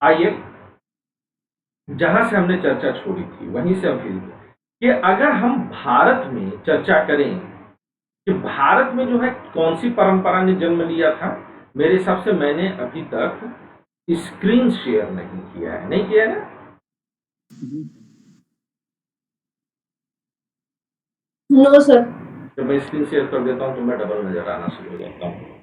आइए, जहां से हमने चर्चा छोड़ी थी वहीं से हम फिर कि अगर हम भारत में चर्चा करें कि भारत में जो है कौन सी परंपरा ने जन्म लिया था, मेरे हिसाब से मैंने अभी तक स्क्रीन शेयर नहीं किया है, नहीं किया है ना? No sir. जब मैं स्क्रीन शेयर कर देता हूं तो मैं डबल नजर आना शुरू हो जाता हूं।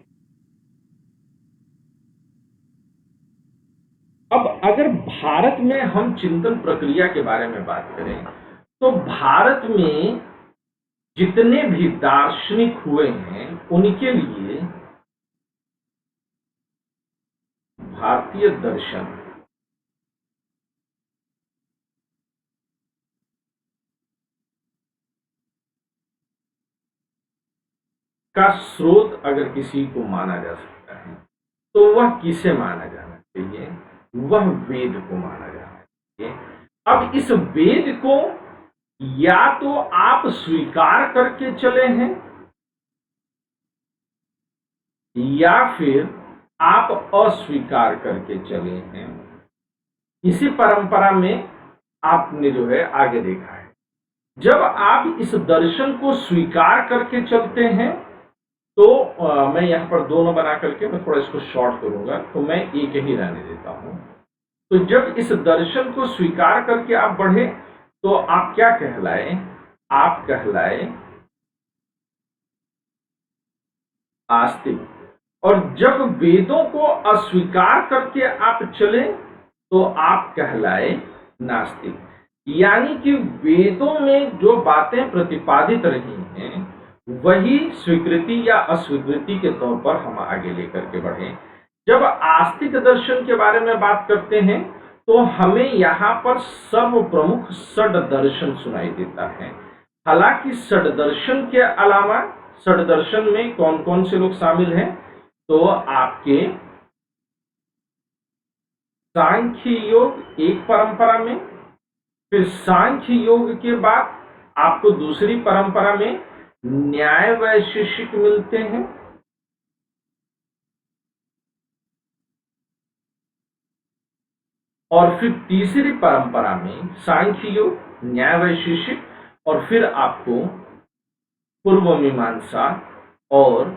अब अगर भारत में हम चिंतन प्रक्रिया के बारे में बात करें तो भारत में जितने भी दार्शनिक हुए हैं उनके लिए भारतीय दर्शन का स्रोत अगर किसी को माना जा सकता है तो वह किसे माना जाना चाहिए? वह वेद को माना जाना चाहिए। अब इस वेद को या तो आप स्वीकार करके चले हैं या फिर आप अस्वीकार करके चले हैं। इसी परंपरा में आपने जो है आगे देखा है, जब आप इस दर्शन को स्वीकार करके चलते हैं तो मैं यहां पर दोनों बना करके मैं थोड़ा इसको शॉर्ट करूंगा, तो मैं एक ही रहने देता हूं। तो जब इस दर्शन को स्वीकार करके आप बढ़े तो आप क्या कहलाए? आप कहलाए आस्तिक। और जब वेदों को अस्वीकार करके आप चले तो आप कहलाए नास्तिक। यानी कि वेदों में जो बातें प्रतिपादित रही हैं वही स्वीकृति या अस्वीकृति के तौर पर हम आगे लेकर के बढ़े। जब आस्तिक दर्शन के बारे में बात करते हैं तो हमें यहाँ पर सर्व प्रमुख षड दर्शन सुनाई देता है। हालांकि षड दर्शन के अलावा षड दर्शन में कौन कौन से लोग शामिल हैं? तो आपके सांख्य योग एक परंपरा में, फिर सांख्य योग के बाद आपको दूसरी परंपरा में न्याय वैशेषिक मिलते हैं, और फिर तीसरी परंपरा में सांख्य योग, न्याय वैशेषिक, और फिर आपको पूर्व मीमांसा और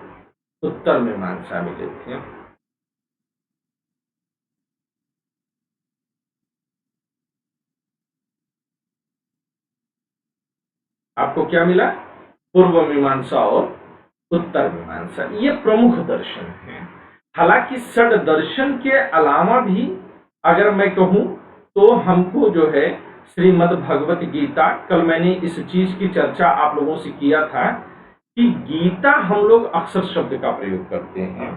उत्तर मीमांसा मिले थे। आपको क्या मिला? पूर्व मीमांसा और उत्तर मीमांसा, ये प्रमुख दर्शन हैं। हालांकि षड दर्शन के अलावा भी अगर मैं कहूं तो हमको जो है श्रीमद् भगवत गीता, कल मैंने इस चीज की चर्चा आप लोगों से किया था कि गीता हम लोग अक्सर शब्द का प्रयोग करते हैं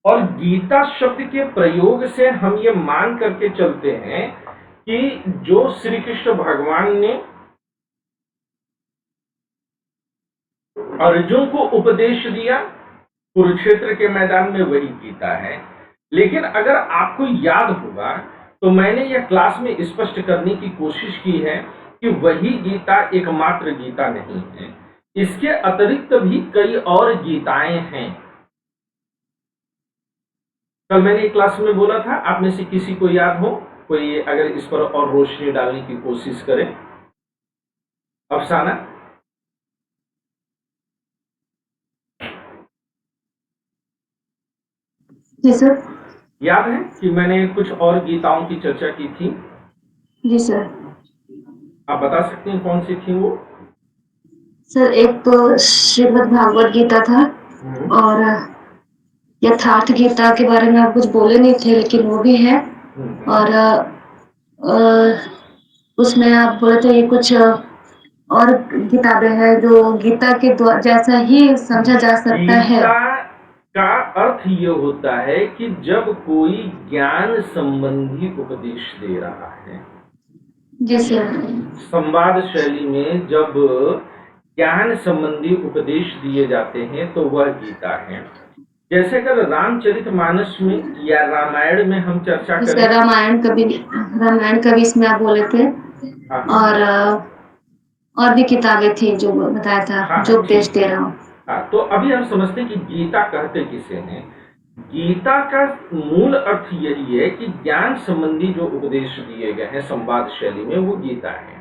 और गीता शब्द के प्रयोग से हम ये मान करके चलते हैं कि जो श्री कृष्ण भगवान ने अर्जुन को उपदेश दिया कुरुक्षेत्र के मैदान में, वही गीता है। लेकिन अगर आपको याद होगा तो मैंने यह क्लास में स्पष्ट करने की कोशिश की है कि वही गीता एकमात्र गीता नहीं है, इसके अतिरिक्त भी कई और गीताएं हैं। कल मैंने एक क्लास में बोला था, आप में से किसी को याद हो, कोई अगर इस पर और रोशनी डालने की कोशिश करे? अफसाना? जी सर। याद है कि मैंने कुछ और गीताओं की चर्चा की थी? जी सर। आप बता सकते हैं कौन सी थी वो? सर एक तो श्रीमद् भागवत गीता था और यथार्थ गीता के बारे में आप कुछ बोले नहीं थे लेकिन वो भी है। और उसमें आप बोले थे ये कुछ और किताबें हैं जो गीता के जैसा ही समझा जा सकता है। गीता का अर्थ ये होता है कि जब कोई ज्ञान संबंधी उपदेश दे रहा है, जी सर। संवाद शैली में जब ज्ञान संबंधी उपदेश दिए जाते हैं तो वह गीता है। जैसे अगर रामचरितमानस में या रामायण में हम चर्चा करें, रामायण का भी इसमें आप बोले थे। और भी किताबें थी जो बताया था। जो उपदेश दे रहा हूँ। तो अभी हम समझते हैं कि गीता कहते किसे हैं। गीता का मूल अर्थ यही है कि ज्ञान संबंधी जो उपदेश दिए गए हैं संवाद शैली में, वो गीता है।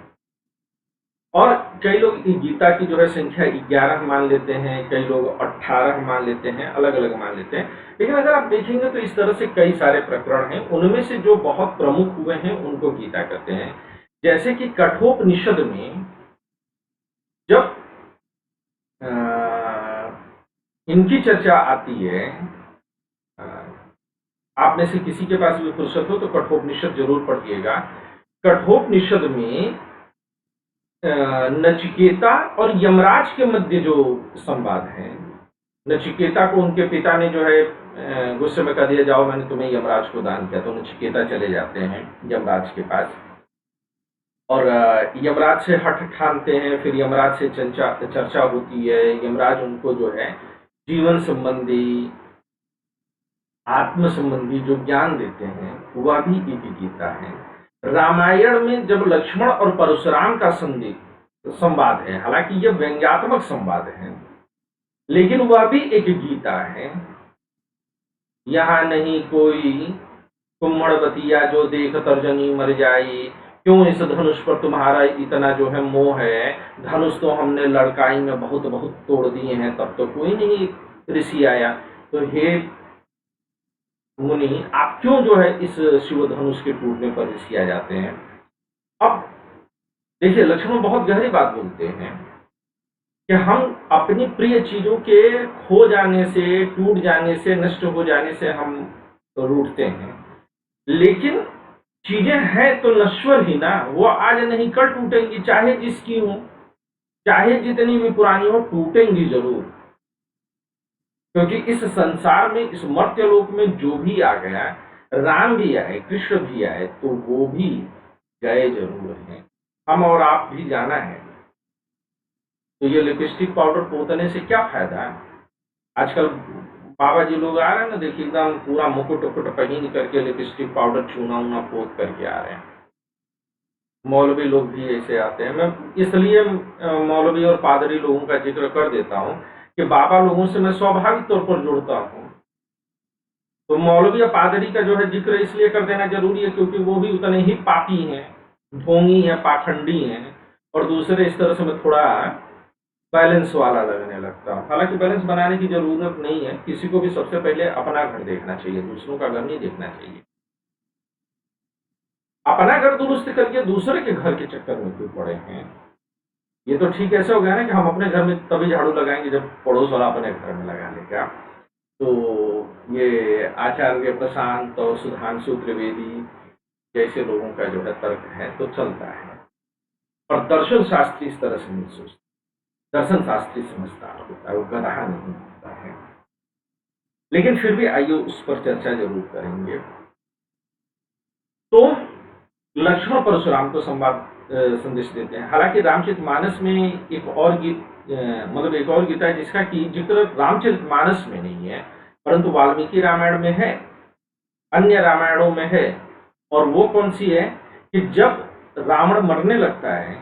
और कई लोग गीता की जो है संख्या 11 मान लेते हैं, कई लोग 18 मान लेते हैं, अलग अलग मान लेते हैं। लेकिन अगर आप देखेंगे तो इस तरह से कई सारे प्रकरण हैं, उनमें से जो बहुत प्रमुख हुए हैं उनको गीता कहते हैं। जैसे कि कठोपनिषद में जब इनकी चर्चा आती है, आप में से किसी के पास भी फुर्सत हो तो कठोपनिषद जरूर पढ़िएगा। कठोपनिषद में नचिकेता और यमराज के मध्य जो संवाद है, नचिकेता को उनके पिता ने जो है गुस्से में कह दिया, जाओ मैंने तुम्हें यमराज को दान किया, तो नचिकेता चले जाते हैं यमराज के पास और यमराज से हठ ठानते हैं। फिर यमराज से चर्चा होती है, यमराज उनको जो है जीवन संबंधी, आत्म संबंधी जो ज्ञान देते हैं, वह भी एक गीता है। रामायण में जब लक्ष्मण और परशुराम का संवाद है, हालांकि यह व्यंग्यात्मक संवाद है, लेकिन वह भी एक गीता है। यहाँ नहीं कोई कुम्हड़बतिया जो देख तर्जनी मर जाई, क्यों इस धनुष पर तुम्हारा इतना जो है मोह है, धनुष तो हमने लड़काई में बहुत बहुत तोड़ दिए हैं, तब तो कोई नहीं ऋषि आया। तो हे मुनि, आप क्यों जो है इस शिव धनुष के टूटने पर ऋषि आ जाते हैं। अब देखिए, लक्ष्मण बहुत गहरी बात बोलते हैं कि हम अपनी प्रिय चीजों के खो जाने से, टूट जाने से, नष्ट हो जाने से हम रूठते हैं, लेकिन चीजें हैं तो नश्वर ही ना, वो आज नहीं कल टूटेंगी, चाहे जिसकी हो, चाहे जितनी भी पुरानी हो, टूटेंगी जरूर। क्योंकि इस संसार में, इस मर्त्यलोक में जो भी आ गया, राम भी आए, कृष्ण भी आए, तो वो भी गए जरूर हैं, हम और आप भी जाना है। तो ये लिपस्टिक पाउडर पोतने से क्या फायदा है। आजकल बाबा जी लोग आ रहे हैं ना, देखिए एकदम पूरा मुकुट उकुट पहन करके लिपस्टिक पाउडर चूना उना पोत करके आ रहे हैं। मौलवी लोग भी ऐसे आते हैं। मैं इसलिए मौलवी और पादरी लोगों का जिक्र कर देता हूँ कि बाबा लोगों से मैं स्वाभाविक तौर पर जुड़ता हूँ। तो मौलवी या पादरी का जो है जिक्र इसलिए कर देना जरूरी है क्योंकि वो भी उतने ही पापी हैं, ढोंगी हैं, पाखंडी हैं, और दूसरे इस तरह से मैं थोड़ा बैलेंस वाला लगने लगता हूँ। हालांकि बैलेंस बनाने की जरूरत नहीं है, किसी को भी सबसे पहले अपना घर देखना चाहिए, दूसरों का घर नहीं देखना चाहिए। अपना घर दुरुस्त करके दूसरे के घर के चक्कर में क्यों पड़े हैं। ये तो ठीक ऐसे हो गया ना कि हम अपने घर में तभी झाड़ू लगाएंगे जब पड़ोस वाला अपने घर में लगा लेगा। तो ये आचार्य प्रशांत और सुधांशु त्रिवेदी जैसे लोगों का जो है तर्क है तो चलता है, और दर्शन शास्त्री इस तरह से नहीं सोचता। दर्शन शास्त्री समझदार होता है, वो गधा नहीं होता है। लेकिन फिर भी आइए उस पर चर्चा जरूर करेंगे। तो लक्ष्मण परशुराम को संवाद संदेश देते हैं। हालांकि रामचरितमानस में एक और एक और गीता है जिसका कि जिक्र रामचरितमानस में नहीं है, परंतु वाल्मीकि रामायण में है, अन्य रामायणों में है। और वो कौन सी है कि जब रावण मरने लगता है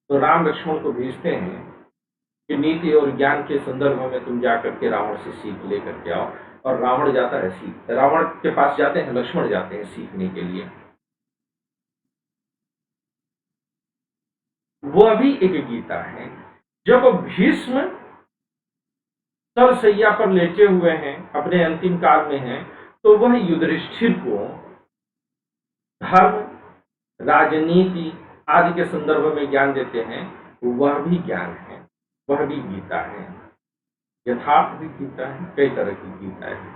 तो राम लक्ष्मण को भेजते हैं कि नीति और ज्ञान के संदर्भ में तुम जाकर के रावण से सीख लेकर के आओ। और रावण जाता है, रावण के पास जाते हैं, लक्ष्मण जाते हैं सीखने के लिए। वह भी एक गीता है। जब भीष्म सरसैया पर लेटे हुए हैं, अपने अंतिम काल में हैं, तो वह युधिष्ठिर को धर्म, राजनीति आदि के संदर्भ में ज्ञान देते हैं। वह भी ज्ञान है, वह भी गीता है। यथार्थ भी गीता है, कई तरह की गीता है।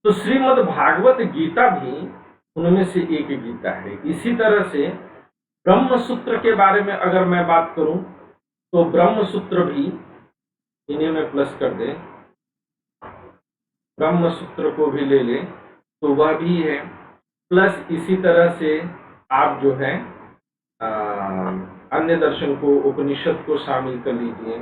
तो श्रीमद् भागवत गीता भी उनमें से एक गीता है। इसी तरह से ब्रह्म सूत्र के बारे में अगर मैं बात करूं तो ब्रह्म सूत्र भी, इन्हें में प्लस कर दे, ब्रह्म सूत्र को भी ले ले तो वह भी है। प्लस इसी तरह से आप जो है अन्य दर्शन को, उपनिषद को शामिल कर लीजिए।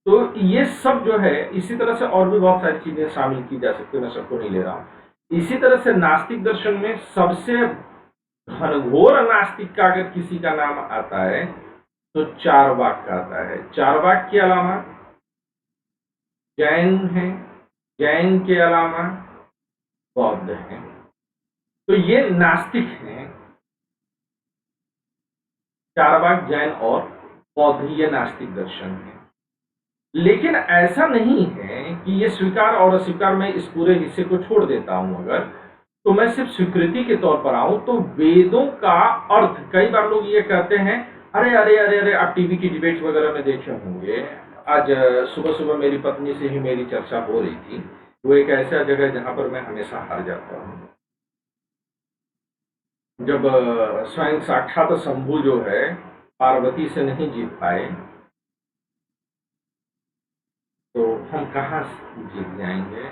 तो ये सब जो है, इसी तरह से और भी बहुत सारी चीजें शामिल की जा सकती है, मैं सबको नहीं ले रहा हूं। इसी तरह से नास्तिक दर्शन में सबसे घनघोर नास्तिक का अगर किसी का नाम आता है तो चारवाक कहता है। चारवाक के अलावा जैन है, जैन के अलावा बौद्ध है। तो ये नास्तिक हैं। चारवाक, जैन और बौद्ध ये नास्तिक दर्शन है। लेकिन ऐसा नहीं है कि ये स्वीकार और अस्वीकार, मैं इस पूरे हिस्से को छोड़ देता हूं अगर, तो मैं सिर्फ स्वीकृति के तौर पर आऊं तो वेदों का अर्थ, कई बार लोग ये कहते हैं, अरे अरे अरे अरे, आप टीवी की डिबेट वगैरह में देखे होंगे। आज सुबह सुबह मेरी पत्नी से ही मेरी चर्चा हो रही थी। वो एक ऐसा जगह है जहां पर मैं हमेशा हार जाता हूं। जब स्वयं साक्षात शंभु जो है पार्वती से नहीं जीत पाए, तो हम कहाँ जीत जाएंगे।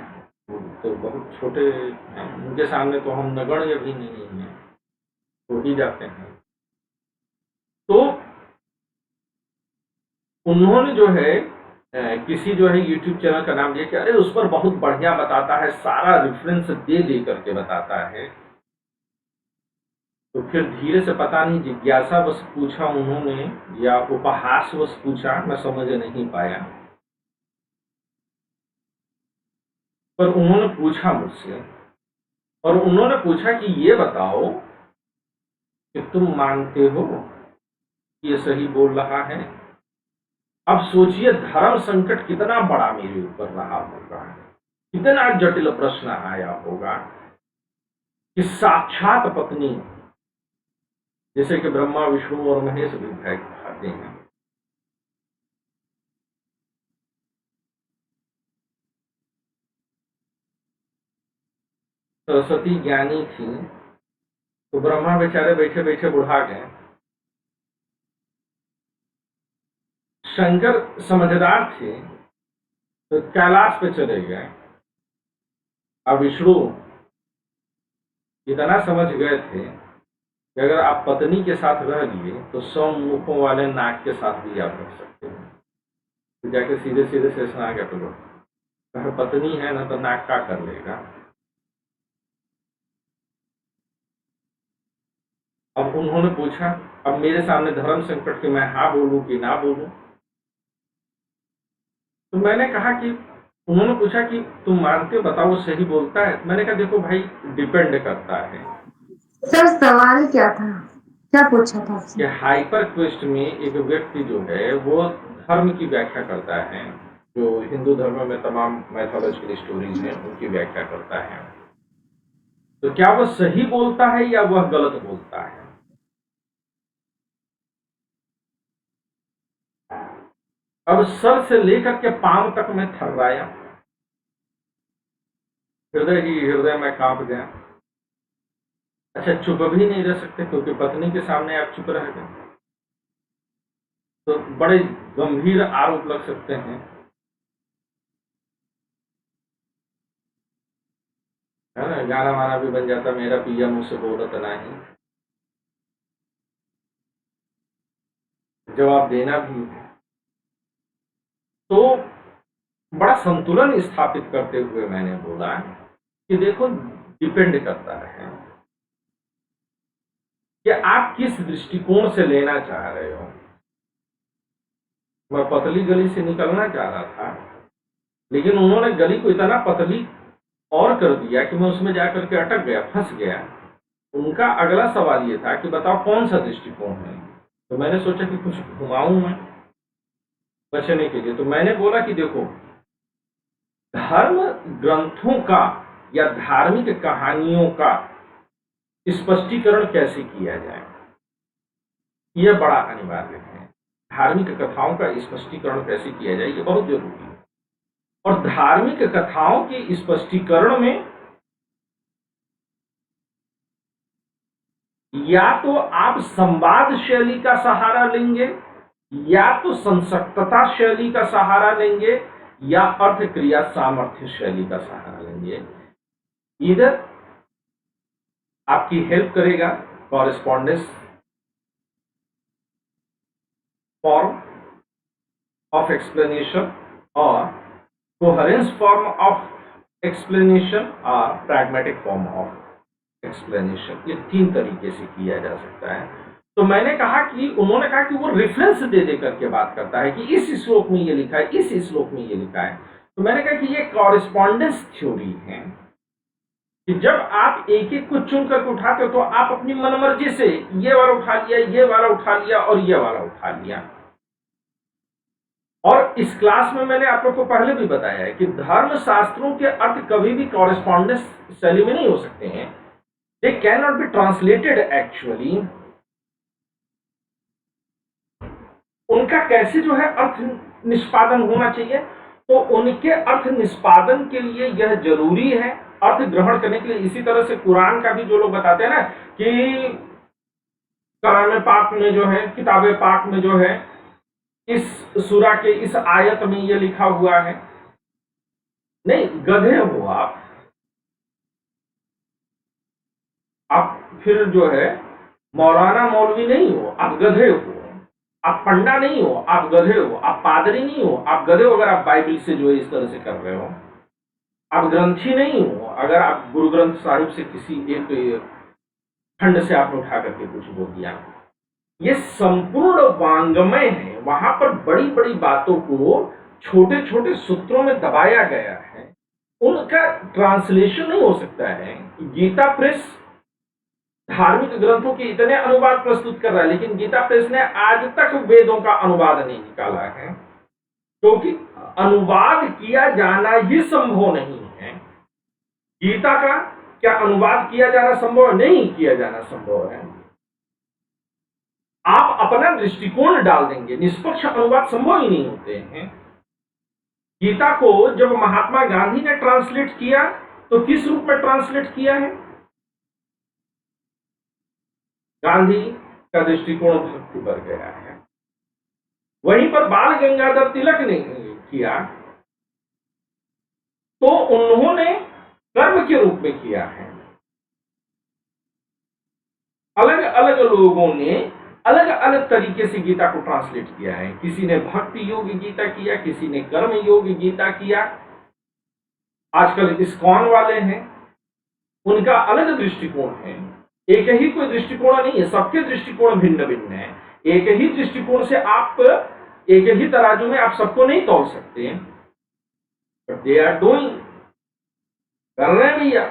वो तो बहुत छोटे हैं, उनके सामने तो हम नगण्य भी नहीं हैं, हो ही जाते हैं। तो उन्होंने जो है किसी जो है यूट्यूब चैनल का नाम दिया कि अरे उस पर बहुत बढ़िया बताता है, सारा रेफरेंस दे दे करके बताता है। तो फिर धीरे से, पता नहीं जिज्ञासा बस पूछा उन्होंने या उपहास बस पूछा, मैं समझ नहीं पाया। पर उन्होंने पूछा मुझसे, और उन्होंने पूछा कि ये बताओ कि तुम मानते हो कि ये सही बोल रहा है। अब सोचिए धर्म संकट कितना बड़ा मेरे ऊपर रहा होगा, कितना जटिल प्रश्न आया होगा कि साक्षात पत्नी, जैसे कि ब्रह्मा विष्णु और महेश भी भय खाते हैं, सरस्वती ज्ञानी थी, तो ब्रह्मा बेचारे बैठे बैठे बुढ़ा गए। शंकर समझदार थे तो कैलाश पे चले गए। अब विष्णु इतना समझ गए थे कि अगर आप पत्नी के साथ रह लिए तो 100 मुखों वाले नाग के साथ भी आप रह सकते हैं। तो जाके सीधे सीधे शेषनाग पे लो, अगर पत्नी है ना तो नाग क्या कर लेगा। अब उन्होंने पूछा, अब मेरे सामने धर्म संकट के मैं हाँ बोलूं कि ना बोलूं। तो मैंने कहा कि, उन्होंने पूछा कि तुम मानते हो, बताओ वो सही बोलता है। मैंने कहा देखो भाई, डिपेंड करता है। सर सवाल क्या था, क्या पूछा था कि हाइपर क्वेस्ट में एक व्यक्ति जो है वो धर्म की व्याख्या करता है, जो हिंदू धर्म में तमाम मैथोलॉजिकल स्टोरीज हैं उनकी व्याख्या करता है। तो क्या वह सही बोलता है या वह गलत बोलता है। अब सर से लेकर के पांव तक मैं थर्राया, हृदय ही हृदय में कांप गया। अच्छा, चुप भी नहीं रह सकते क्योंकि पत्नी के सामने आप चुप रह गए तो बड़े गंभीर आरोप लग सकते हैं, है ना। गाना वाना भी बन जाता, मेरा पिया मुझसे बोलत नहीं, जवाब देना भी है। तो बड़ा संतुलन स्थापित करते हुए मैंने बोला कि देखो, डिपेंड करता है कि आप किस दृष्टिकोण से लेना चाह रहे हो। मैं पतली गली से निकलना चाह रहा था, लेकिन उन्होंने गली को इतना पतली और कर दिया कि मैं उसमें जाकर के अटक गया, फंस गया। उनका अगला सवाल ये था कि बताओ कौन सा दृष्टिकोण है। तो मैंने सोचा कि कुछ घुमाऊं मैं बचने के लिए। तो मैंने बोला कि देखो, धर्म ग्रंथों का या धार्मिक कहानियों का स्पष्टीकरण कैसे किया जाए, यह बड़ा अनिवार्य है। धार्मिक कथाओं का स्पष्टीकरण कैसे किया जाए, ये बहुत जरूरी है। और धार्मिक कथाओं के स्पष्टीकरण में या तो आप संवाद शैली का सहारा लेंगे, या तो संसक्तता शैली का सहारा लेंगे, या अर्थ क्रिया सामर्थ्य शैली का सहारा लेंगे। इधर आपकी हेल्प करेगा कॉरेस्पॉन्डेंस फॉर्म ऑफ एक्सप्लेनेशन और कोहेरेंस फॉर्म ऑफ एक्सप्लेनेशन और प्रैग्मेटिक फॉर्म ऑफ एक्सप्लेनेशन। ये 3 तरीके से किया जा सकता है। तो मैंने कहा कि उन्होंने कहा कि वो रेफरेंस दे दे करके बात करता है कि इस श्लोक में ये लिखा है, इस श्लोक में ये लिखा है। तो मैंने कहा कि ये कॉरेस्पॉन्डेंस थ्योरी है कि जब आप एक एक को चुन करके उठाते हो तो आप अपनी मनमर्जी से ये वाला उठा लिया, ये वाला उठा लिया और ये वाला उठा लिया। और इस क्लास में मैंने आप लोग को पहले भी बताया है कि धर्म शास्त्रों के अर्थ कभी भी कॉरेस्पॉन्डेंस शैली में नहीं हो सकते हैं। They can not be translated actually. उनका कैसे जो है अर्थ निष्पादन होना चाहिए, तो उनके अर्थ निष्पादन के लिए यह जरूरी है अर्थ ग्रहण करने के लिए। इसी तरह से कुरान का भी जो लोग बताते हैं ना कि कलाम पाक में जो है, किताब पाक में जो है, इस सूरा के इस आयत में ये लिखा हुआ है। नहीं, गधे हो आप फिर जो है मौलाना मौलवी नहीं हो, आप गधे हो। आप पंडा नहीं हो, आप गधे हो। आप पादरी नहीं हो, आप गधे हो अगर आप बाइबल से जो है इस तरह से कर रहे हो। आप ग्रंथी नहीं हो अगर आप गुरु ग्रंथ साहिब से किसी एक खंड से आपने उठा करके कुछ बोल दिया। ये संपूर्ण वांग्मय है, वहां पर बड़ी बड़ी बातों को छोटे छोटे सूत्रों में दबाया गया है। उनका ट्रांसलेशन नहीं हो सकता है। गीता प्रेस धार्मिक ग्रंथों के इतने अनुवाद प्रस्तुत कर रहा है, लेकिन गीता प्रेस ने आज तक वेदों का अनुवाद नहीं निकाला है, क्योंकि अनुवाद किया जाना ही संभव नहीं है। गीता का क्या अनुवाद किया जाना संभव नहीं? किया जाना संभव है। आप अपना दृष्टिकोण डाल देंगे, निष्पक्ष अनुवाद संभव ही नहीं होते हैं। गीता को जब महात्मा गांधी ने ट्रांसलेट किया तो किस रूप में ट्रांसलेट किया है? गांधी का दृष्टिकोण भक्ति पर गया है। वहीं पर बाल गंगाधर तिलक ने किया तो उन्होंने कर्म के रूप में किया है। अलग अलग लोगों ने अलग अलग तरीके से गीता को ट्रांसलेट किया है। किसी ने भक्ति योग गीता किया, किसी ने कर्म योग गीता किया। आजकल इस्कॉन वाले हैं, उनका अलग दृष्टिकोण है। एक ही कोई दृष्टिकोण नहीं है, सबके दृष्टिकोण भिन्न भिन्न है। एक ही दृष्टिकोण से आप एक ही तराजू में आप सबको नहीं तोल सकते। बट दे आर डूइंग, कर रहे हैं भैया।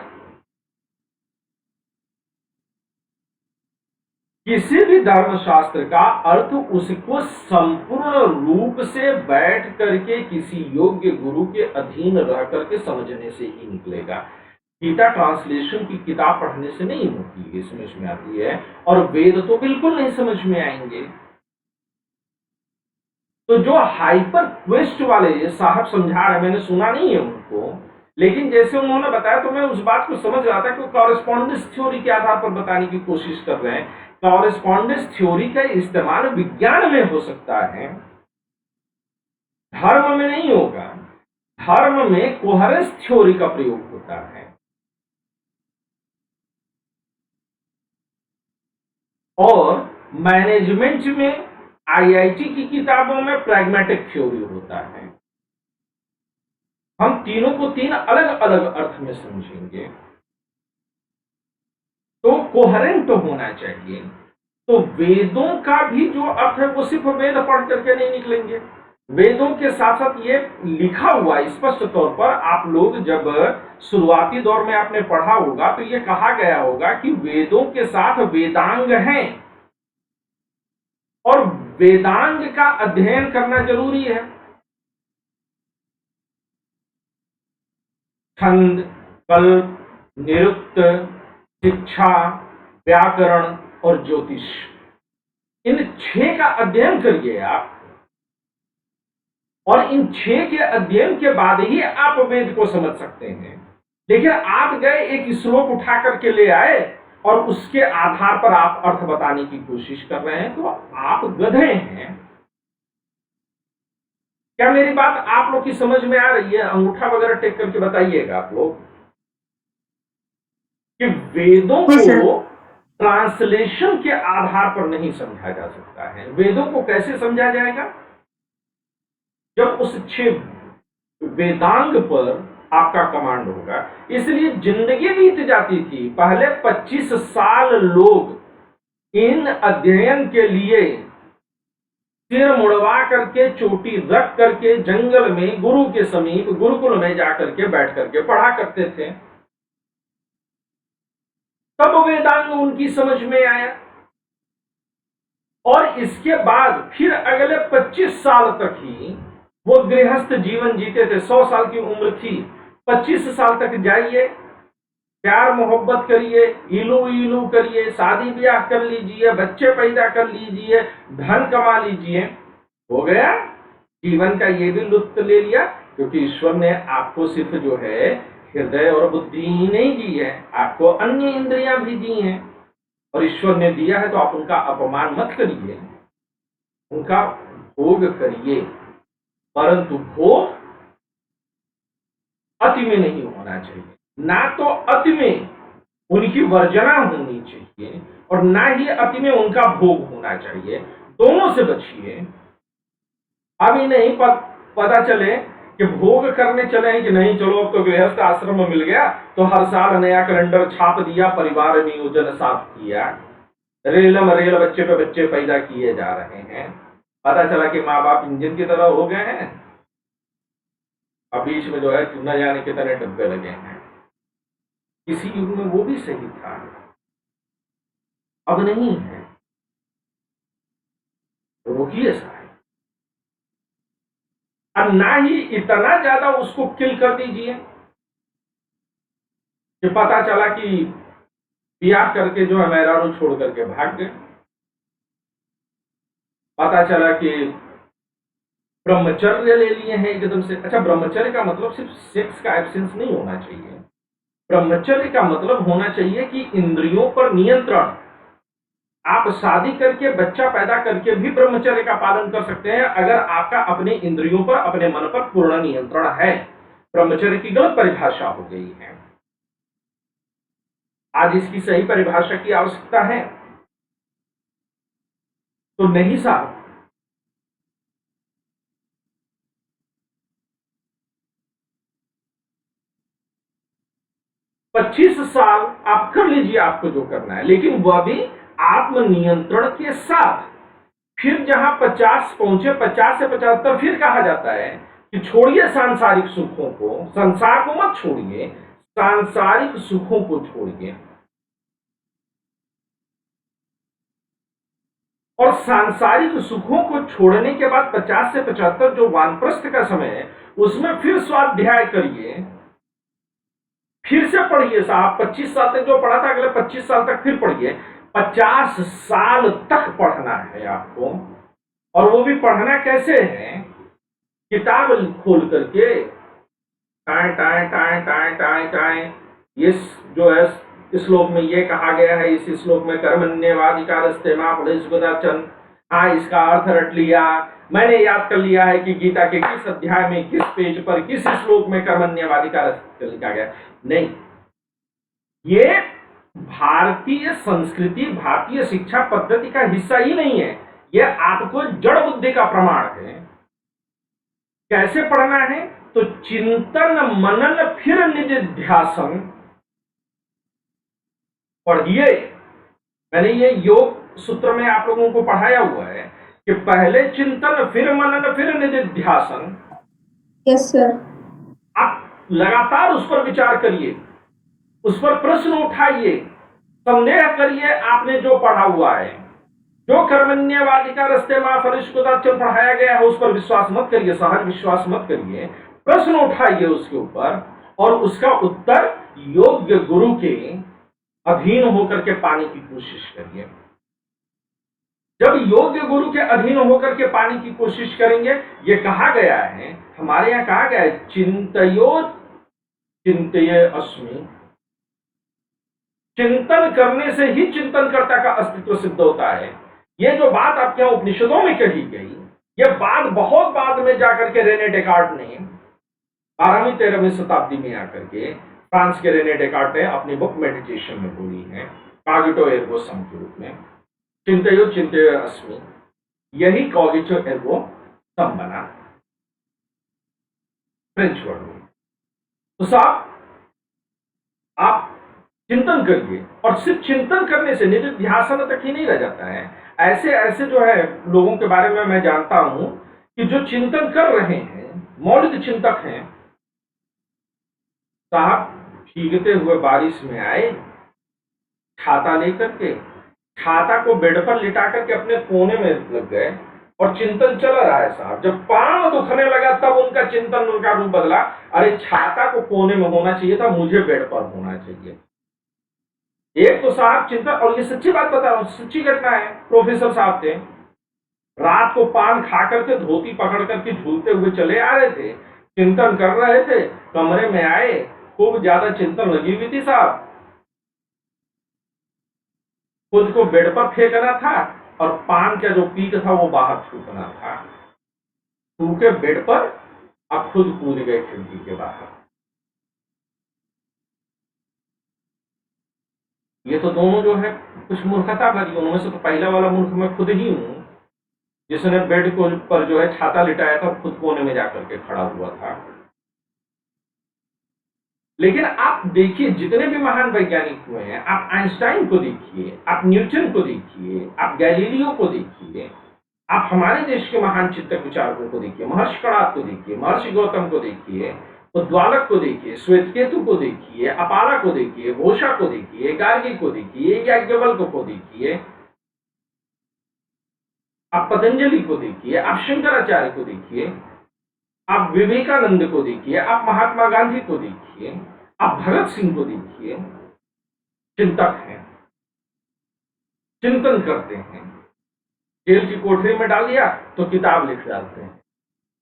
किसी भी धर्मशास्त्र का अर्थ उसको संपूर्ण रूप से बैठ करके किसी योग्य गुरु के अधीन रह करके समझने से ही निकलेगा। गीता ट्रांसलेशन की किताब पढ़ने से नहीं होती है, समझ में आती है। और वेद तो बिल्कुल नहीं समझ में आएंगे। तो जो हाइपर क्वेस्ट वाले साहब समझा रहे, मैंने सुना नहीं है उनको, लेकिन जैसे उन्होंने बताया तो मैं उस बात को समझ रहा था कि कॉरेस्पॉन्डेंस थ्योरी के आधार पर बताने की कोशिश कर रहे हैं। कॉरेस्पॉन्डेंस थ्योरी का इस्तेमाल विज्ञान में हो सकता है, धर्म में नहीं होगा। धर्म में कोहेरेंस थ्योरी का प्रयोग होता है और मैनेजमेंट में आईआईटी की किताबों में प्रैग्मेटिक थ्योरी होता है। हम तीनों को तीन अलग अलग अर्थ में समझेंगे। तो कोहेरेंट होना चाहिए। तो वेदों का भी जो अर्थ है वो सिर्फ वेद पढ़ करके नहीं निकलेंगे। वेदों के साथ साथ ये लिखा हुआ स्पष्ट तौर पर, आप लोग जब शुरुआती दौर में आपने पढ़ा होगा तो ये कहा गया होगा कि वेदों के साथ वेदांग हैं और वेदांग का अध्ययन करना जरूरी है। छंद, कल्प, निरुक्त, शिक्षा, व्याकरण और ज्योतिष, इन 6 का अध्ययन करिए आप। और इन 6 के अध्ययन के बाद ही आप वेद को समझ सकते हैं। लेकिन आप गए एक श्लोक उठा करके ले आए और उसके आधार पर आप अर्थ बताने की कोशिश कर रहे हैं, तो आप गधे हैं। क्या मेरी बात आप लोग की समझ में आ रही है? अंगूठा वगैरह टेक करके बताइएगा आप लोग कि वेदों को ट्रांसलेशन के आधार पर नहीं समझा जा सकता है। वेदों को कैसे समझा जाएगा? जब उस 6 वेदांग पर आपका कमांड होगा। इसलिए जिंदगी बीत जाती थी। पहले 25 साल लोग इन अध्ययन के लिए सिर मुड़वा करके, चोटी रख करके जंगल में गुरु के समीप गुरुकुल में जाकर के बैठ करके पढ़ा करते थे। तब वेदांग उनकी समझ में आया और इसके बाद फिर अगले 25 साल तक ही वो गृहस्थ जीवन जीते थे। 100 साल की उम्र थी, 25 साल तक जाइए, प्यार मोहब्बत करिए, इलू इलू करिए, शादी ब्याह कर लीजिए, बच्चे पैदा कर लीजिए, धन कमा लीजिए, हो गया। जीवन का ये भी लुत्फ ले लिया, क्योंकि ईश्वर ने आपको सिर्फ जो है हृदय और बुद्धि ही नहीं दी है, आपको अन्य इंद्रियां भी दी हैं। और ईश्वर ने दिया है तो आप उनका अपमान मत करिए, उनका भोग करिए, परंतु भोग अति में नहीं होना चाहिए। ना तो अति में उनकी वर्जना होनी चाहिए और ना ही अति में उनका भोग होना चाहिए। दोनों से बचिए। अभी नहीं पता चले कि भोग करने चले कि नहीं, चलो अब तो गृहस्थ आश्रम में मिल गया तो हर साल नया कैलेंडर छाप दिया, परिवार नियोजन साफ किया, रेलम रेल बच्चे पे बच्चे पैदा किए जा रहे हैं। पता चला कि माँ बाप इंजन की तरह हो गए हैं, अब बीच में जो है न जाने कितने डब्बे लगे हैं। किसी युग में वो भी सही था, अब नहीं है। रोकिए साहब, अब ना ही इतना ज्यादा उसको किल कर दीजिए कि पता चला कि ब्याह करके जो है मेहरारू छोड़ करके भाग गए। पता चला कि ब्रह्मचर्य ले लिए हैं एकदम से। अच्छा, ब्रह्मचर्य का मतलब सिर्फ सेक्स का एब्सेंस नहीं होना चाहिए। ब्रह्मचर्य का मतलब होना चाहिए कि इंद्रियों पर नियंत्रण। आप शादी करके बच्चा पैदा करके भी ब्रह्मचर्य का पालन कर सकते हैं, अगर आपका अपने इंद्रियों पर, अपने मन पर पूर्ण नियंत्रण है। ब्रह्मचर्य की गलत परिभाषा हो गई है, आज इसकी सही परिभाषा की आवश्यकता है। तो नहीं साहब, पच्चीस साल आप कर लीजिए आपको जो करना है, लेकिन वह भी आत्मनियंत्रण के साथ। फिर जहां 50 पहुंचे, 50 से 75, फिर कहा जाता है कि छोड़िए सांसारिक सुखों को, संसार को मत छोड़िए, सांसारिक सुखों को छोड़िए। और सांसारिक सुखों को छोड़ने के बाद 50 से 75 जो वानप्रस्थ का समय है, उसमें फिर स्वाध्याय करिए, फिर से पढ़िए साहब। 25 साल तक जो पढ़ा था अगले 25 साल तक फिर पढ़िए। 50 साल तक पढ़ना है आपको। और वो भी पढ़ना कैसे है? किताब खोल करके tie tie tie tie tie tie, ये जो है श्लोक में ये कहा गया है, इस श्लोक में कर्मण्येवाधिकारस्ते मा फलेषु कदाचन। हाँ, इसका अर्थ रट लिया, मैंने याद कर लिया है कि गीता के किस अध्याय में, किस पेज पर, किस श्लोक में कर्मण्येवाधिकारस्ते लिखा गया। नहीं, ये भारतीय संस्कृति, भारतीय शिक्षा पद्धति का हिस्सा ही नहीं है। ये आपको जड़ बुद्धि का प्रमाण है। कैसे पढ़ना है? तो चिंतन मनन फिर निधिध्यासन पढ़िए। मैंने ये योग सूत्र में आप लोगों को पढ़ाया हुआ है कि पहले चिंतन, फिर मनन, फिर निधिध्यासन। Yes sir. आप लगातार उस पर विचार करिए, उस पर प्रश्न उठाइए, संदेह करिए आपने जो पढ़ा हुआ है। जो कर्मण्येवाधिकारस्ते मा फलेषु कदाचन पढ़ाया गया है उस पर विश्वास मत करिए, सहज विश्वास मत करिए। प्रश्न उठाइए उसके ऊपर और उसका उत्तर योग्य गुरु के अधीन होकर के पाने की कोशिश करिए। जब योग्य गुरु के अधीन होकर के पाने की कोशिश करेंगे, ये कहा गया है, हमारे यहां कहा गया है, चिंतयो चिंतये अस्मि। चिंतन करने से ही चिंतनकर्ता का अस्तित्व सिद्ध होता है। ये जो बात आपके यहां उपनिषदों में कही गई, ये बात बहुत बाद में जाकर के रेने डेकार्ट ने 12वीं 13वीं शताब्दी में आकर के फ्रांस के रेने डेकार्ट ने अपनी बुक मेडिटेशन में बोली है, कॉगिटो एर्गो सम के रूप में। चिंतयो चिंतये अस्मि, यही कॉगिटो एर्गो सम बना फ्रेंच वर्ड में। तो साहब, आप चिंतन करिए, और सिर्फ चिंतन करने से निधिध्यासन तक ही नहीं रह जाता है। ऐसे ऐसे जो है लोगों के बारे में मैं जानता हूं कि जो चिंतन कर रहे हैं, मौलिक चिंतक हैं। साहब भीगते हुए बारिश में आए, छाता लेकर के, छाता को बेड पर लिटा करके अपने कोने में लग गए और चिंतन चल रहा है साहब। जब पांव दुखने लगा तब उनका चिंतन, उनका रूप बदला। अरे छाता को कोने में होना चाहिए था, मुझे बेड पर होना चाहिए। एक तो साहब चिंतन, और ये सच्ची बात बता रहा हूं, सच्ची घटना है। प्रोफेसर साहब थे, रात को पान खा करके धोती पकड़ करके झूलते हुए चले आ रहे थे, चिंतन कर रहे थे, कमरे में आए, खूब ज्यादा चिंतन लगी हुई थी साहब। खुद को बेड पर फेंकना था और पान का जो पीक था वो बाहर थूकना था। थूके बेड पर, अब खुद कूद गए खिड़की के बाहर। ये तो दोनों जो है कुछ मूर्खता भरी। उनमें से तो पहला वाला मूर्ख मैं खुद ही हूं, जिसने बेड को पर जो है छाता लिटाया था और खुद कोने में जाकर के खड़ा हुआ था। लेकिन आप देखिए, जितने भी महान वैज्ञानिक हुए हैं, आप आइंस्टाइन को देखिए, आप न्यूटन को देखिए, आप गैलीलियो को देखिए, आप हमारे देश के महान चिंतक विचारकों को देखिए, महर्षि कणाद को देखिए, महर्षि गौतम को देखिए, उद्वालक को देखिए, श्वेतकेतु को देखिए, अपाला को देखिए, घोषा को देखिए, गार्गी को देखिए, याज्ञवल्क्य को देखिए, आप पतंजलि को देखिए, आप शंकराचार्य को देखिए, आप विवेकानंद को देखिए, आप महात्मा गांधी को देखिए, आप भगत सिंह को देखिए। चिंतक हैं, चिंतन करते हैं। जेल की कोठरी में डाल दिया तो किताब लिख डालते हैं।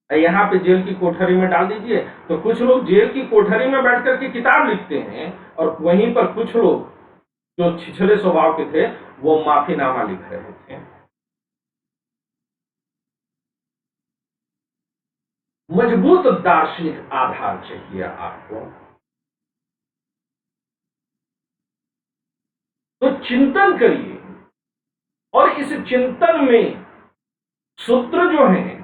यहाँ पे जेल की कोठरी में डाल दीजिए तो कुछ लोग जेल की कोठरी में बैठ करके किताब लिखते हैं, और वहीं पर कुछ लोग जो छिछले स्वभाव के थे वो माफीनामा लिख रहे थे। मजबूत दार्शनिक आधार चाहिए आपको। तो चिंतन करिए, और इस चिंतन में सूत्र जो हैं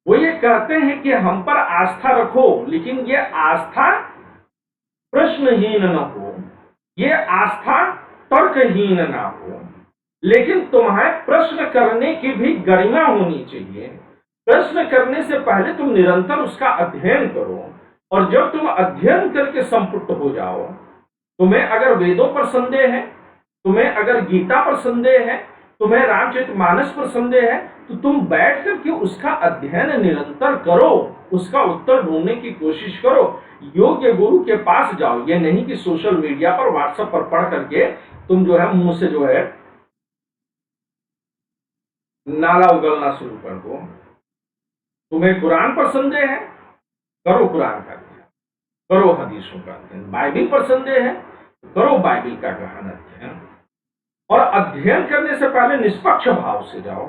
वो ये कहते हैं कि हम पर आस्था रखो, लेकिन ये आस्था प्रश्नहीन न हो, ये आस्था तर्कहीन ना हो, लेकिन तुम्हें प्रश्न करने की भी गरिमा होनी चाहिए। प्रश्न करने से पहले तुम निरंतर उसका अध्ययन करो, और जब तुम अध्ययन करके संपुष्ट हो जाओ, तुम्हें अगर वेदों पर संदेह है, तुम्हें अगर गीता पर संदेह है, तुम्हें रामचरितमानस पर संदेह है, तो तुम बैठ करके उसका अध्ययन निरंतर करो, उसका उत्तर ढूंढने की कोशिश करो, योग्य गुरु के पास जाओ। ये नहीं कि सोशल मीडिया पर, व्हाट्सएप पर पढ़ करके तुम जो है मुंह से जो है नाला उगलना शुरू कर दो। तुम्हें कुरान पर संदेह है, करो कुरान का अध्ययन, करो हदीसों का अध्ययन। बाइबिल पर संदेह है, करो बाइबिल का गहन अध्ययन। और अध्ययन करने से पहले निष्पक्ष भाव से जाओ,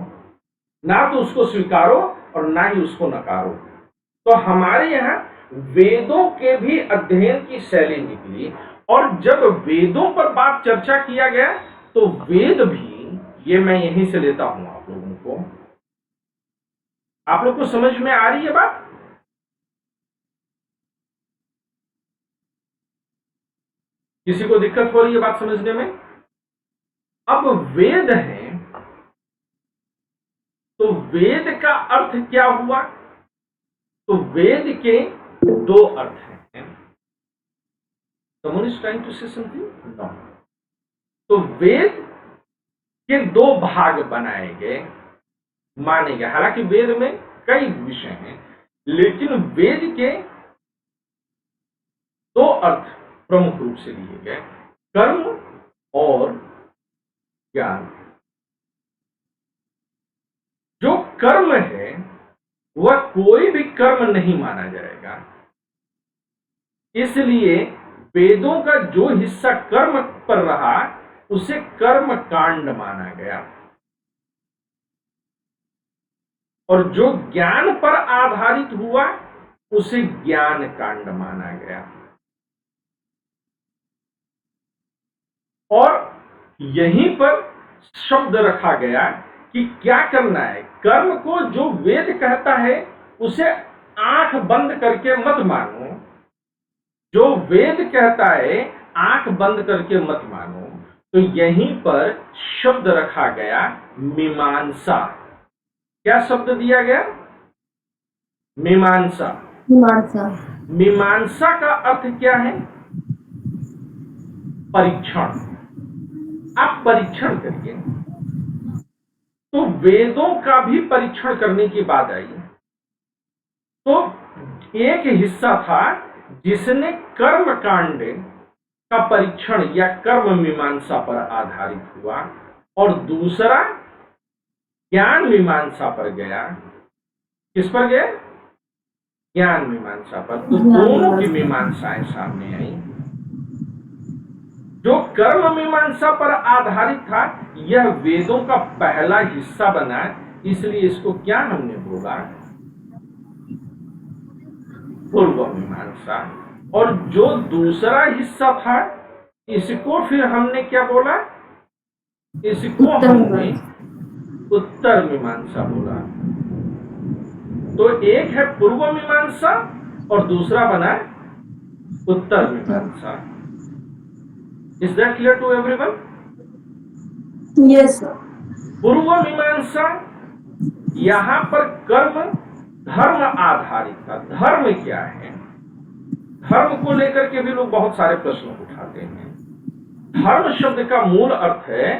ना तो उसको स्वीकारो और ना ही उसको नकारो। तो हमारे यहाँ वेदों के भी अध्ययन की शैली निकली, और जब वेदों पर बात चर्चा किया गया तो वेद भी, ये मैं यहीं से लेता हूं आप लोगों को। आप लोग को समझ में आ रही है बात? किसी को दिक्कत हो रही है बात समझने में? अब वेद है तो वेद का अर्थ क्या हुआ? तो वेद के दो अर्थ हैं। Someone is trying to say something? No. तो वेद के दो भाग बनाए गए, माने गए। हालांकि वेद में कई विषय हैं, लेकिन वेद के दो अर्थ प्रमुख रूप से लिए गए, कर्म और ज्ञान। जो कर्म है वह कोई भी कर्म नहीं माना जाएगा, इसलिए वेदों का जो हिस्सा कर्म पर रहा उसे कर्म कांड माना गया, और जो ज्ञान पर आधारित हुआ उसे ज्ञान कांड माना गया। और यहीं पर शब्द रखा गया कि क्या करना है। कर्म को जो वेद कहता है उसे आंख बंद करके मत मानो, जो वेद कहता है आंख बंद करके मत मानो, तो यहीं पर शब्द रखा गया मीमांसा। क्या शब्द दिया गया? मीमांसा। मीमांसा। मीमांसा का अर्थ क्या है? परीक्षण। आप परीक्षण करिए। तो वेदों का भी परीक्षण करने की बात आई। तो एक हिस्सा था जिसने कर्म कांड का परीक्षण या कर्म मीमांसा पर आधारित हुआ, और दूसरा ज्ञान मीमांसा पर गया। किस पर गया? ज्ञान मीमांसा पर। तो दोनों की मीमांसाएं सामने आई। जो कर्म मीमांसा पर आधारित था, यह वेदों का पहला हिस्सा बना, इसलिए इसको क्या हमने बोला? पूर्व मीमांसा। और जो दूसरा हिस्सा था, इसको फिर हमने क्या बोला? इसको हमने उत्तर मीमांसा बोला। तो एक है पूर्व मीमांसा और दूसरा बना उत्तर मीमांसा। Is that clear to everyone? Yes sir. पूर्व मीमांसा यहां पर कर्म धर्म आधारित था। धर्म क्या है? धर्म को लेकर के भी लोग बहुत सारे प्रश्न उठाते हैं। धर्म शब्द का मूल अर्थ है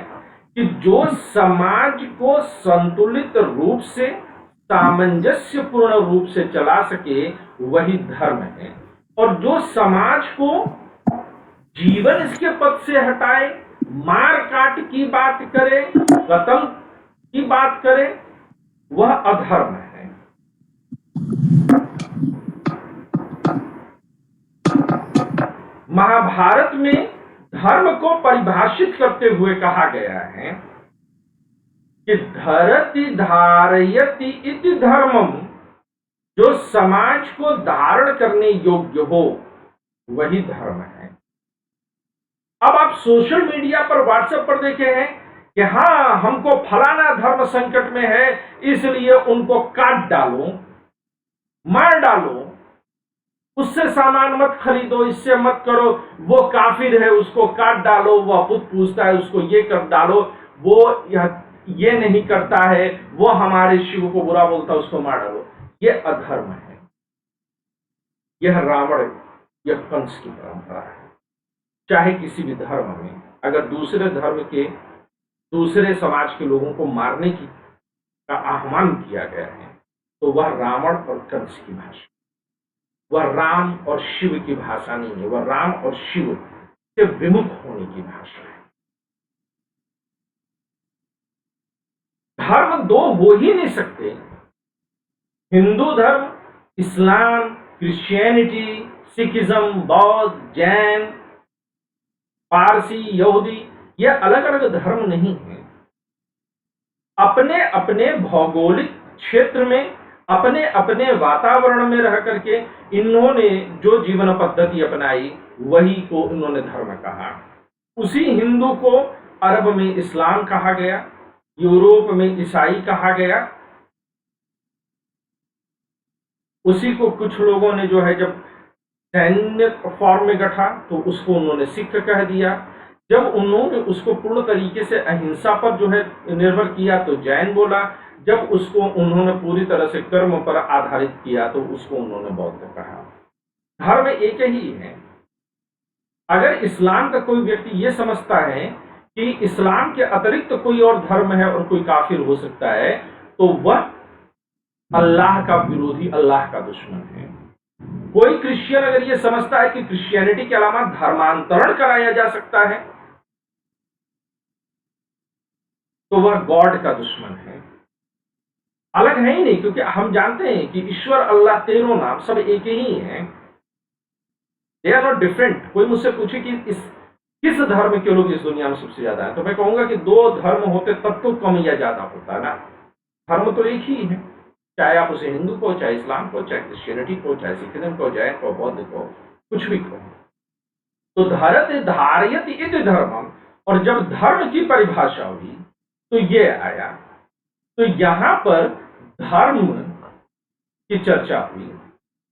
कि जो समाज को संतुलित रूप से, सामंजस्यपूर्ण रूप से चला सके, वही धर्म है। और जो समाज को जीवन इसके पथ से हटाए, मार काट की बात करे, कत्ल की बात करे, वह अधर्म है। महाभारत में धर्म को परिभाषित करते हुए कहा गया है कि धरति धारयति इति धर्मम, जो समाज को धारण करने योग्य हो वही धर्म है। अब आप सोशल मीडिया पर, व्हाट्सएप पर देखे हैं कि हाँ, हमको फलाना धर्म संकट में है, इसलिए उनको काट डालो, मार डालो, उससे सामान मत खरीदो, इससे मत करो, वो काफिर है उसको काट डालो, वह बुत पूजता है उसको ये कर डालो, वो ये नहीं करता है, वो हमारे शिव को बुरा बोलता है उसको मार डालो। ये अधर्म है। यह रावण, यह कंस की परंपरा है। चाहे किसी भी धर्म में अगर दूसरे धर्म के, दूसरे समाज के लोगों को मारने की का आह्वान किया गया है, तो वह रावण और कंस की भाषा, वह राम और शिव की भाषा नहीं है। वह राम और शिव से विमुख होने की भाषा है। धर्म दो हो ही नहीं सकते। हिंदू धर्म, इस्लाम, क्रिश्चियनिटी, सिखिज्म, बौद्ध, जैन, पारसी, यहूदी, ये अलग अलग धर्म नहीं है। अपने अपने भौगोलिक क्षेत्र में, अपने अपने वातावरण में रह करके इन्होंने जो जीवन पद्धति अपनाई, वही को इन्होंने धर्म कहा। उसी हिंदू को अरब में इस्लाम कहा गया, यूरोप में ईसाई कहा गया। उसी को कुछ लोगों ने जो है जब सैन्य फॉर्म में गठा तो उसको उन्होंने सिख कह दिया। जब उन्होंने उसको पूर्ण तरीके से अहिंसा पर जो है निर्भर किया तो जैन बोला। जब उसको उन्होंने पूरी तरह से कर्म पर आधारित किया तो उसको उन्होंने बौद्ध कहा। धर्म एक ही है। अगर इस्लाम का कोई व्यक्ति ये समझता है कि इस्लाम के अतिरिक्त कोई और धर्म है और कोई काफिर हो सकता है, तो वह अल्लाह का विरोधी, अल्लाह का दुश्मन है। कोई क्रिश्चियन अगर ये समझता है कि क्रिश्चियनिटी के अलावा धर्मांतरण कराया जा सकता है, तो वह गॉड का दुश्मन है। अलग है ही नहीं, क्योंकि हम जानते हैं कि ईश्वर, अल्लाह, तेरों नाम सब एक ही हैं। They are not different. कोई मुझसे पूछे कि किस धर्म के लोग इस दुनिया में सबसे ज्यादा हैं, तो मैं कहूंगा कि दो धर्म होते तब तो कम या ज्यादा होता ना। धर्म तो एक ही है, चाहे आप उसे हिंदू को, चाहे इस्लाम को, चाहे क्रिश्चियनिटी को, चाहे सिखिज्म को, जैन को, बौद्ध को, कुछ भी को। तो धरति धारयति इति धर्मम, और जब धर्म की परिभाषा हुई तो ये आया। तो यहां पर धर्म की चर्चा हुई।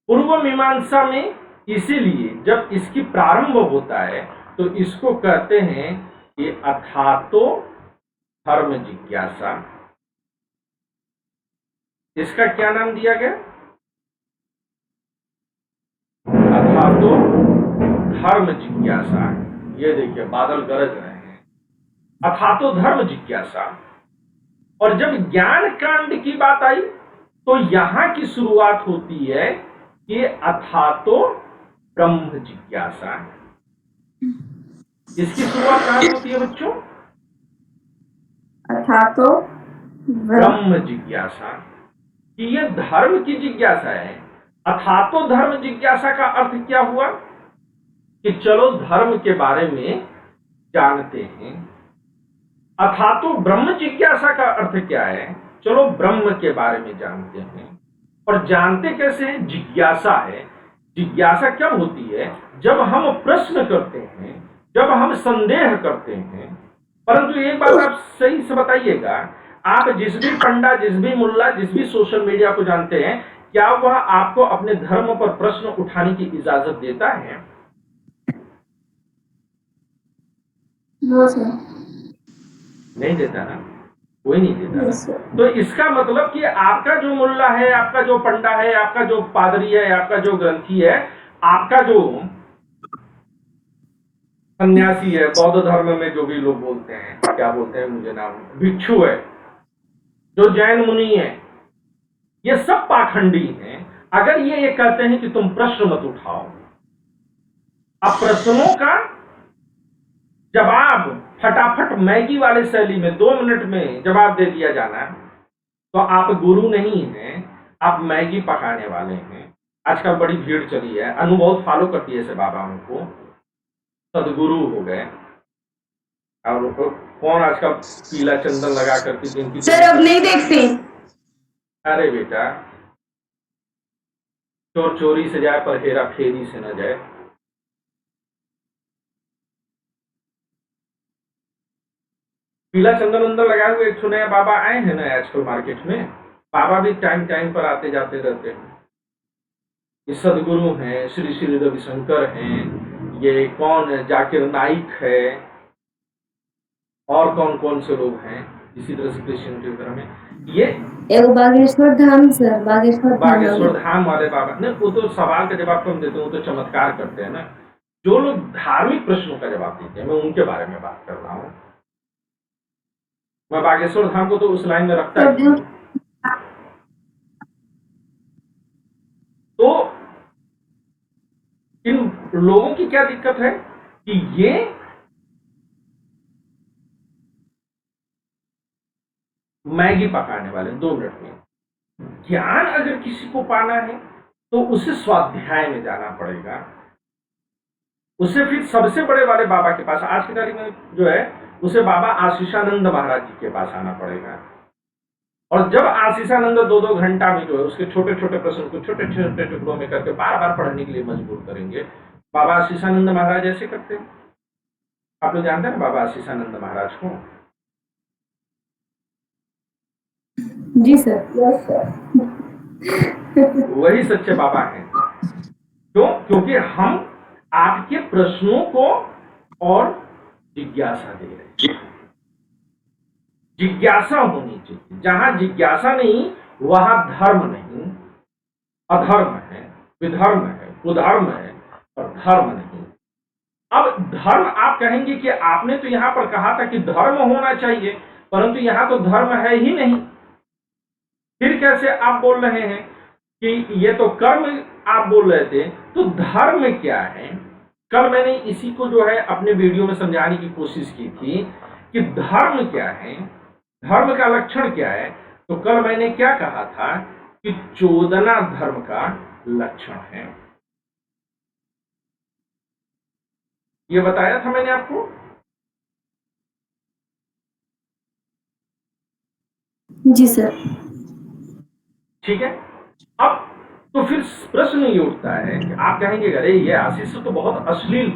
पूर्व मीमांसा में इसीलिए जब इसकी प्रारंभ होता है तो इसको कहते हैं कि अथातो धर्म जिज्ञासा। इसका क्या नाम दिया गया? अथातो धर्म जिज्ञासा। ये देखिए बादल गरज रहे हैं। अथातो धर्म जिज्ञासा। और जब ज्ञान कांड की बात आई तो यहां की शुरुआत होती है कि अथातो ब्रह्म जिज्ञासा। इसकी शुरुआत कहां से होती है बच्चों? अथातो ब्रह्म जिज्ञासा। कि ये धर्म की जिज्ञासा है। अथातो धर्म जिज्ञासा का अर्थ क्या हुआ? कि चलो धर्म के बारे में जानते हैं। अथातो ब्रह्म जिज्ञासा का अर्थ क्या है? चलो ब्रह्म के बारे में जानते हैं। और जानते कैसे हैं? जिज्ञासा है। जिज्ञासा कब होती है? जब हम प्रश्न करते हैं, जब हम संदेह करते हैं। परंतु एक बात आप सही से बताइएगा, आप जिस भी पंडा, जिस भी मुल्ला, जिस भी सोशल मीडिया को जानते हैं, क्या वह आपको अपने धर्म पर प्रश्न उठाने की इजाजत देता है? नहीं देता ना, कोई नहीं देता ना। तो इसका मतलब कि आपका जो मुल्ला है, आपका जो पंडा है, आपका जो पादरी है, आपका जो ग्रंथी है, आपका जो सन्यासी है, बौद्ध धर्म में जो भी लोग बोलते हैं, क्या बोलते हैं मुझे नाम, भिक्षु है, जो जैन मुनि है, ये सब पाखंडी हैं। अगर ये कहते हैं कि तुम प्रश्न मत उठाओ, अब प्रश्नों का जवाब फटाफट मैगी वाले शैली में 2 मिनट में जवाब दे दिया जाना, तो आप गुरु नहीं हैं, आप मैगी पकाने वाले हैं। आजकल बड़ी भीड़ चली है, अनु बहुत फॉलो करती है ऐसे बाबाओं को, सदगुरु हो गए। और कौन आजकल पीला चंदन लगा करके जिनकी सर अब नहीं देखती। अरे बेटा, चोर चोरी से जाए पर हेरा फेरी से न जाए। पीला चंदन अंदर लगाए हुए एक ठो नया बाबा आए हैं ना आजकल मार्केट में। बाबा भी टाइम टाइम पर आते जाते रहते हैं। ये सदगुरु हैं, श्री श्री रविशंकर हैं, ये कौन है, जाकिर नाइक है, और कौन कौन से लोग हैं इसी तरह से कृष्ण की तरह में। ये बागेश्वर धाम सर, बागेश्वर धाम वाले बाबा नहीं, वो तो सवाल का जवाब कम देते हैं, वो तो चमत्कार करते हैं ना। जो लोग धार्मिक प्रश्नों का जवाब देते हैं, मैं उनके बारे में बात कर रहा हूं। मैं बागेश्वर धाम को तो उस लाइन में रखता ही। तो इन लोगों की क्या दिक्कत है कि ये मैगी पकाने वाले 2 मिनट में। ज्ञान अगर किसी को पाना है तो उसे स्वाध्याय में जाना पड़ेगा, उसे फिर सबसे बड़े वाले बाबा के पास, आज की तारीख में जो है उसे बाबा आशीषानंद महाराज जी के पास आना पड़ेगा। और जब आशीषानंद 2-2 घंटा में जो है उसके छोटे छोटे प्रश्न को छोटे छोटे टुकड़ों में करके बार बार पढ़ने के लिए मजबूर करेंगे। बाबा आशीषानंद महाराज ऐसे करते हैं। आप लोग जानते हैं ना बाबा आशीषानंद महाराज को? जी सर। Yes sir. वही सच्चे बाबा हैं। क्यों? क्योंकि हम आपके प्रश्नों को और जिज्ञासा दे रहे हैं। जिज्ञासा होनी चाहिए। जहां जिज्ञासा नहीं वहां धर्म नहीं, अधर्म है, विधर्म है, कुधर्म है, और धर्म नहीं। अब धर्म आप कहेंगे कि आपने तो यहां पर कहा था कि धर्म होना चाहिए, परंतु यहां तो धर्म है ही नहीं। फिर कैसे आप बोल रहे हैं कि ये तो कर्म आप बोल रहे थे, तो धर्म क्या है? कल मैंने इसी को जो है अपने वीडियो में समझाने की कोशिश की थी कि धर्म क्या है, धर्म का लक्षण क्या है। तो कल मैंने क्या कहा था कि चोदना धर्म का लक्षण है। ये बताया था मैंने आपको। जी सर। ठीक है। अब तो फिर प्रश्न ये उठता है कि आप कहेंगे अरे ये आशीष तो बहुत अश्लील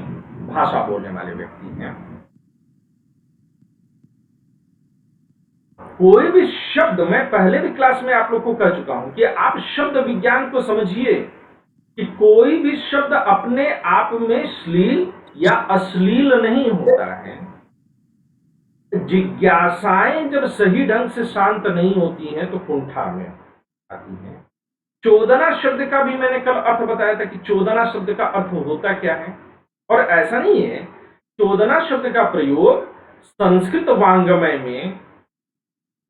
भाषा बोलने वाले व्यक्ति हैं। कोई भी शब्द, मैं पहले भी क्लास में आप लोग को कह चुका हूं कि आप शब्द विज्ञान को समझिए। कि कोई भी शब्द अपने आप में श्लील या अश्लील नहीं होता है। जिज्ञासाएं जब सही ढंग से शांत नहीं होती हैं तो कुंठा में आती हैं। चोदना शब्द का भी मैंने कल अर्थ बताया था कि चोदना शब्द का अर्थ होता क्या है। और ऐसा नहीं है, चोदना शब्द का प्रयोग संस्कृत वांग्मय में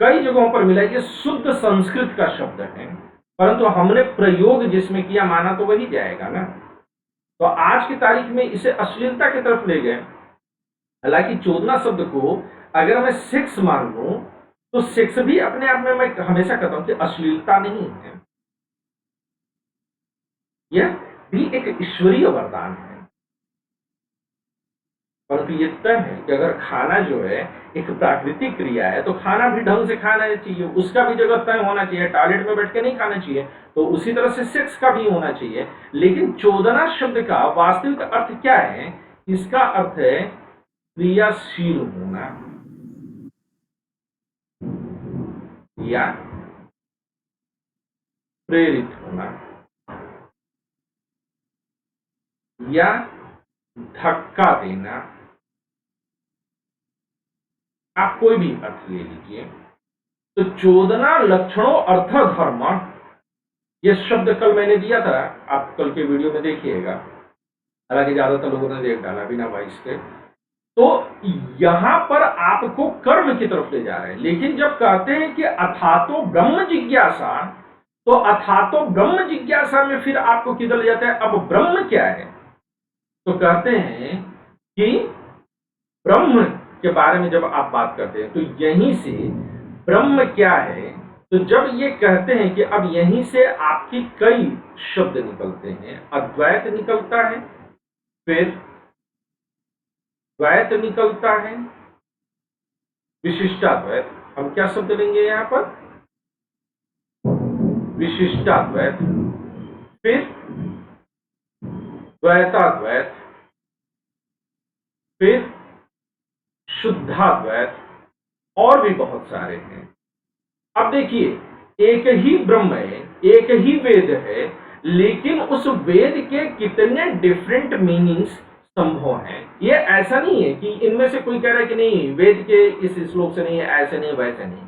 कई जगहों पर मिला। ये शुद्ध संस्कृत का शब्द है, परंतु हमने प्रयोग जिसमें किया माना तो वही जाएगा ना। तो आज की तारीख में इसे अश्लीलता की तरफ ले गए। हालांकि चोदना शब्द को अगर मैं सेक्स मान लूं तो सेक्स भी अपने आप में, मैं हमेशा कहता हूं कि अश्लीलता नहीं है, यह भी एक ईश्वरीय वरदान है। परंतु ये तय है कि अगर खाना जो है एक प्राकृतिक क्रिया है तो खाना भी ढंग से खाना चाहिए, उसका भी जगह तय होना चाहिए। टॉयलेट में बैठ के नहीं खाना चाहिए, तो उसी तरह से सेक्स का भी होना चाहिए। लेकिन चोदना शब्द का वास्तविक अर्थ क्या है? इसका अर्थ है क्रियाशील होना या प्रेरित होना या धक्का देना। आप कोई भी अर्थ ले लीजिए। तो चोदना लक्षणों अर्थ धर्म, यह शब्द कल मैंने दिया था, आप कल के वीडियो में देखिएगा। हालांकि ज्यादातर लोगों ने देख डाला बिना वॉइस के। तो यहां पर आपको कर्म की तरफ ले जा रहे हैं। लेकिन जब कहते हैं कि अथातो ब्रह्म जिज्ञासा, तो अथातो ब्रह्म जिज्ञासा में फिर आपको किधर ले जाता है? अब ब्रह्म क्या है? तो कहते हैं कि ब्रह्म के बारे में जब आप बात करते हैं तो यहीं से ब्रह्म क्या है, तो जब ये कहते हैं कि अब यहीं से आपकी कई शब्द निकलते हैं। अद्वैत निकलता है, फिर द्वैत निकलता है, विशिष्टाद्वैत। हम क्या शब्द लेंगे यहां पर? विशिष्टाद्वैत, फिर द्वैताद्वैत, फिर शुद्धाद्वैत, और भी बहुत सारे हैं। अब देखिए, एक ही ब्रह्म है, एक ही वेद है, लेकिन उस वेद के कितने डिफरेंट मीनिंग्स संभव हैं। ये ऐसा नहीं है कि इनमें से कोई कह रहा है कि नहीं वेद के इस श्लोक से नहीं, ऐसे नहीं वैसे नहीं।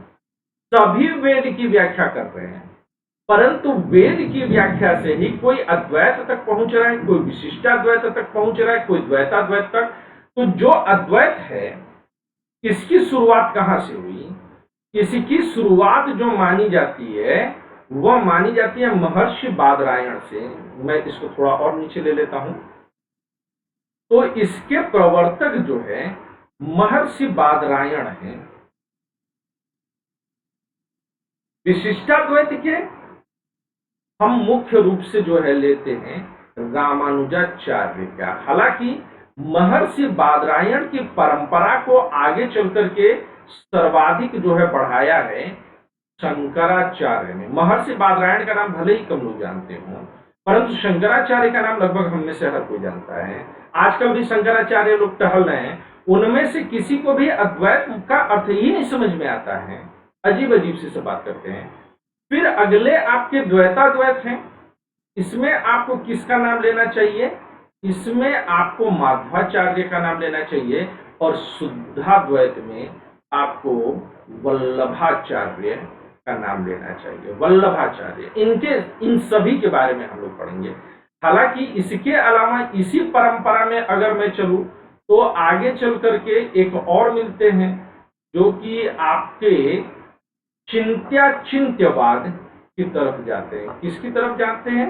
सभी वेद की व्याख्या कर रहे हैं, परंतु वेद की व्याख्या से ही कोई अद्वैत तक पहुंच रहा है, कोई विशिष्टाद्वैत तक पहुंच रहा है, कोई द्वैताद्वैत तक। तो जो अद्वैत है, इसकी शुरुआत कहां से हुई? इसकी शुरुआत जो मानी जाती है वह मानी जाती है महर्षि बादरायण से। मैं इसको थोड़ा और नीचे ले लेता हूं। तो इसके प्रवर्तक जो है महर्षि बादरायण हैं। विशिष्टाद्वैत के हम मुख्य रूप से जो है लेते हैं रामानुजाचार्य का। हालांकि महर्षि बादरायण की परंपरा को आगे चल करके सर्वाधिक जो है बढ़ाया है शंकराचार्य ने। महर्षि बादरायण का नाम भले ही कम लोग जानते हो, परंतु शंकराचार्य का नाम लगभग हम में से हर कोई जानता है। आजकल भी शंकराचार्य लोग टहल रहे हैं, उनमें से किसी को भी अद्वैत का अर्थ ही नहीं समझ में आता है, अजीब अजीब से बात करते हैं। फिर अगले आपके द्वैताद्वैत हैं। इसमें आपको किसका नाम लेना चाहिए? इसमें आपको माध्वाचार्य का नाम लेना चाहिए। और शुद्धाद्वैत में आपको वल्लभाचार्य का नाम लेना चाहिए। वल्लभाचार्य, इन सभी के बारे में हम लोग पढ़ेंगे। हालांकि इसके अलावा इसी परंपरा में अगर मैं चलूं तो आगे चल करके एक और मिलते हैं जो कि आपके चिंत्यवाद की तरफ जाते हैं। किसकी तरफ जाते हैं?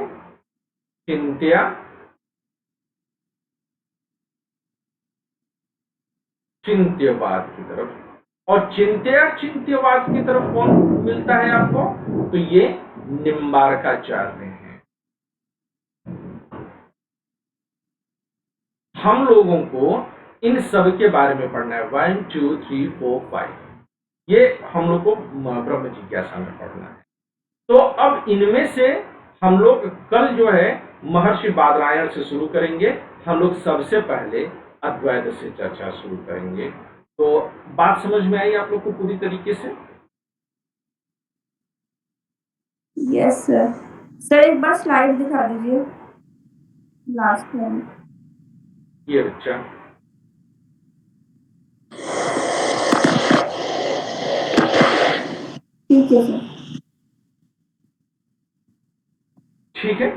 चिंत्यवाद की तरफ। और चिंत्यवाद की तरफ कौन मिलता है आपको? तो ये निम्बार्काचार्य हैं। हम लोगों को इन सब के बारे में पढ़ना है। 1 2 3 4 5 ये हम लोग को ब्रह्म जिज्ञासा में पढ़ना है। तो अब इनमें से हम लोग कल जो है महर्षि बादरायण से शुरू करेंगे। हम लोग सबसे पहले अद्वैत से चर्चा शुरू करेंगे। तो बात समझ में आई आप लोग को पूरी तरीके से? Yes sir. सर एक बार स्लाइड दिखा दीजिए। Last time. ये बच्चा ठीक है सर। ठीक है।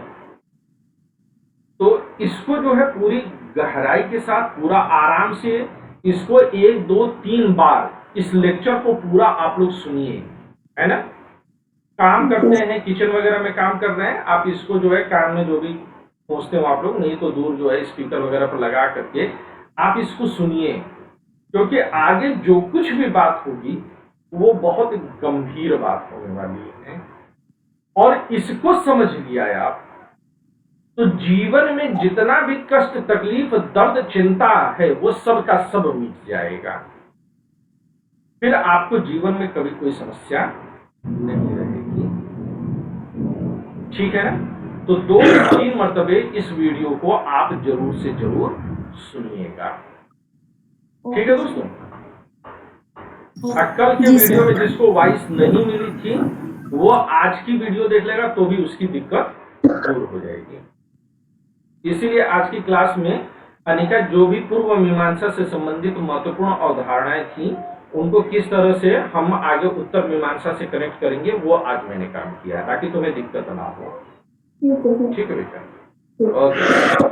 तो इसको जो है पूरी गहराई के साथ पूरा आराम से इसको 1 2 3 बार इस लेक्चर को पूरा आप लोग सुनिए, है ना। काम करते हैं, किचन वगैरह में काम कर रहे हैं, आप इसको जो है कान में जो भी पहुंचते हो आप लोग, नहीं तो दूर जो है स्पीकर वगैरह पर लगा करके आप इसको सुनिए, क्योंकि आगे जो कुछ भी बात होगी वो बहुत गंभीर बात होने वाली है। और इसको समझ लिया है आप तो जीवन में जितना भी कष्ट, तकलीफ, दर्द, चिंता है वो सब का सब मिट जाएगा। फिर आपको जीवन में कभी कोई समस्या नहीं रहेगी। ठीक है ना। तो 2 से 3 मरतबे इस वीडियो को आप जरूर से जरूर सुनिएगा। ठीक है दोस्तों। कल के वीडियो में जिसको वॉइस नहीं मिली थी वो आज की वीडियो देख लेगा तो भी उसकी दिक्कत दूर हो जाएगी। इसीलिए आज की क्लास में अनिका जो भी पूर्व मीमांसा से संबंधित महत्वपूर्ण अवधारणाएं थी उनको किस तरह से हम आगे उत्तर मीमांसा से कनेक्ट करेंगे वो आज मैंने काम किया है ताकि तुम्हें दिक्कत ना हो। ठीक है बेटा। ओके।